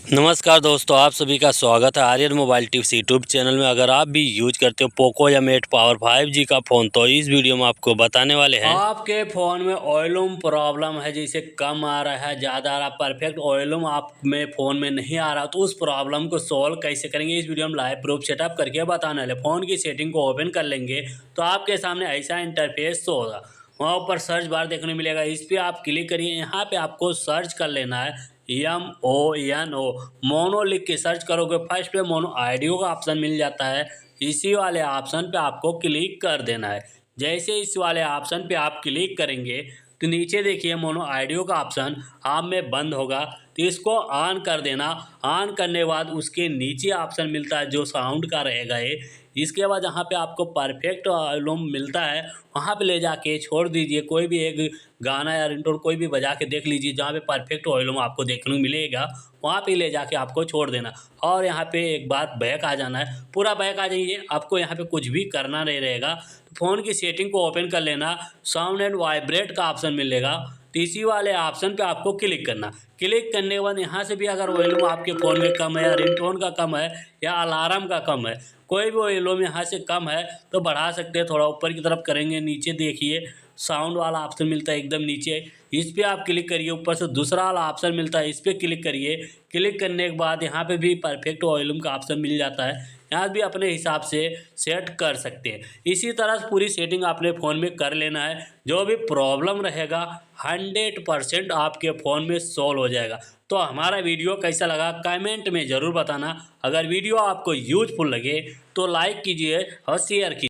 नमस्कार दोस्तों, आप सभी का स्वागत है Aryan mobile tips YouTube channel में। अगर आप भी यूज करते हो पोको या मेट पावर 5G का फ़ोन, तो इस वीडियो में आपको बताने वाले हैं आपके फ़ोन में ऑयलूम प्रॉब्लम है, जैसे कम आ रहा है, ज़्यादा आ रहा है, परफेक्ट ऑयलूम आप में फ़ोन में नहीं आ रहा, तो उस प्रॉब्लम को सॉल्व कैसे करेंगे इस वीडियो में लाइव प्रूफ सेटअप करके बताने वाले। फ़ोन की सेटिंग को ओपन कर लेंगे तो आपके सामने ऐसा इंटरफेस शो होगा। वहाँ ऊपर सर्च बार देखने को मिलेगा, इस पर आप क्लिक करिए। यहाँ पे आपको सर्च कर लेना है MONO। मोनो लिख के सर्च करोगे, फर्स्ट पे मोनो ऑडियो का ऑप्शन मिल जाता है। इसी वाले ऑप्शन पे आपको क्लिक कर देना है। जैसे इस वाले ऑप्शन पे आप क्लिक करेंगे तो नीचे देखिए मोनो ऑडियो का ऑप्शन आप में बंद होगा, तो इसको ऑन कर देना। ऑन करने के बाद उसके नीचे ऑप्शन मिलता है जो साउंड का रहेगा ये। इसके बाद जहाँ पे आपको परफेक्ट वॉल्यूम मिलता है वहाँ पे ले जाके छोड़ दीजिए। कोई भी एक गाना या रिंगटोन कोई भी बजा के देख लीजिए, जहाँ पे परफेक्ट वॉल्यूम आपको देखने को मिलेगा वहाँ पे ले जाके आपको छोड़ देना। और यहाँ पे एक बार बैक आ जाना है, पूरा बैक आ जाइए, आपको यहाँ पे कुछ भी करना नहीं रहेगा। फ़ोन की सेटिंग को ओपन कर लेना, साउंड एंड वाइब्रेट का ऑप्शन मिलेगा, तो इसी वाले ऑप्शन पे आपको क्लिक करना। क्लिक करने के बाद यहाँ से भी अगर वॉल्यूम आपके फ़ोन में कम है या रिंगटोन का कम है या अलार्म का कम है, कोई भी वॉल्यूम यहाँ से कम है तो बढ़ा सकते हैं। थोड़ा ऊपर की तरफ करेंगे, नीचे देखिए साउंड वाला ऑप्शन मिलता है एकदम नीचे, इस पर आप क्लिक करिए। ऊपर से दूसरा वाला ऑप्शन मिलता है, इस पर क्लिक करिए। क्लिक करने के बाद यहाँ पे भी परफेक्ट वॉल्यूम का ऑप्शन मिल जाता है, यहाँ भी अपने हिसाब से सेट कर सकते हैं। इसी तरह से पूरी सेटिंग अपने फ़ोन में कर लेना है। जो भी प्रॉब्लम रहेगा 100% आपके फ़ोन में सॉल्व हो जाएगा। तो हमारा वीडियो कैसा लगा कमेंट में ज़रूर बताना। अगर वीडियो आपको यूजफुल लगे तो लाइक कीजिए और शेयर कीजिए।